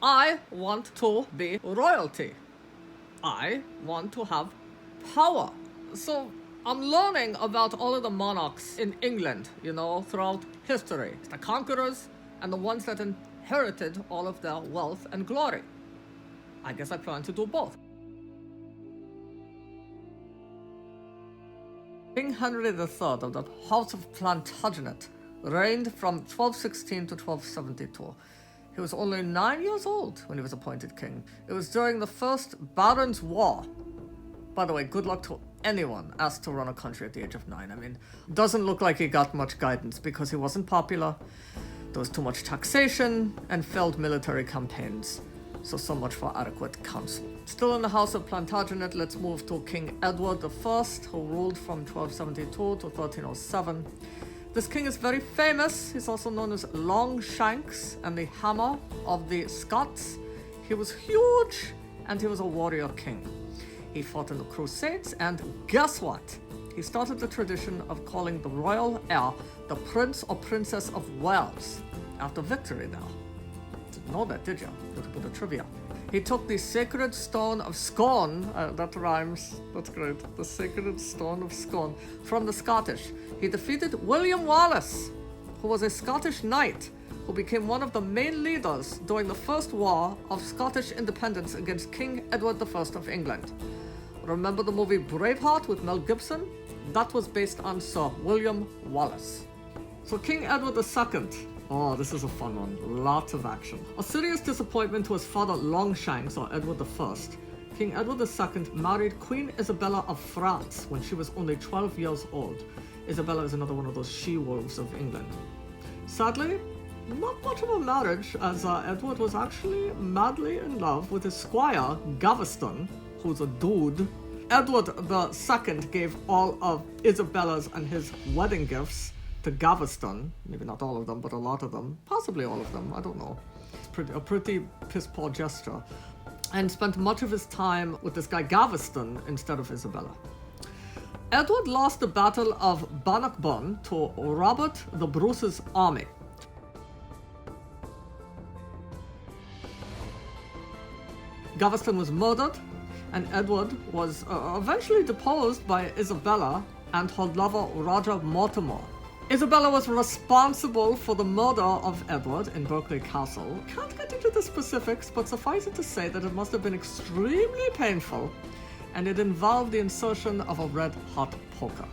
I want to be royalty. I want to have power. So I'm learning about all of the monarchs in England, throughout history. The conquerors and the ones that inherited all of their wealth and glory. I guess I plan to do both. King Henry III of the House of Plantagenet reigned from 1216 to 1272. He was only 9 years old when he was appointed king. It was during the First Barons' War. By the way, good luck to anyone asked to run a country at the age of 9. I mean, doesn't look like he got much guidance because he wasn't popular. There was too much taxation and failed military campaigns. So much for adequate counsel. Still in the House of Plantagenet, let's move to King Edward I, who ruled from 1272 to 1307. This king is very famous. He's also known as Longshanks and the Hammer of the Scots. He was huge, and he was a warrior king. He fought in the Crusades, and guess what? He started the tradition of calling the royal heir the Prince or Princess of Wales, after victory now. Didn't know that, did you? Little bit of trivia. He took the sacred stone of Scone, that rhymes, that's great, the sacred stone of Scone, from the Scottish. He defeated William Wallace, who was a Scottish knight, who became one of the main leaders during the First War of Scottish independence against King Edward I of England. Remember the movie Braveheart with Mel Gibson? That was based on Sir William Wallace. So King Edward II. Oh, this is a fun one. Lots of action. A serious disappointment to his father Longshanks, or Edward I. King Edward II married Queen Isabella of France when she was only 12 years old. Isabella is another one of those she-wolves of England. Sadly, not much of a marriage, as Edward was actually madly in love with his squire, Gaveston, who's a dude. Edward II gave all of Isabella's and his wedding gifts to Gaveston. Maybe not all of them, but a lot of them. Possibly all of them, I don't know. It's a pretty piss-poor gesture. And spent much of his time with this guy Gaveston instead of Isabella. Edward lost the Battle of Bannockburn to Robert the Bruce's army. Gaveston was murdered, and Edward was eventually deposed by Isabella and her lover Roger Mortimer. Isabella was responsible for the murder of Edward in Berkeley Castle. Can't get into the specifics, but suffice it to say that it must have been extremely painful, and it involved the insertion of a red-hot poker.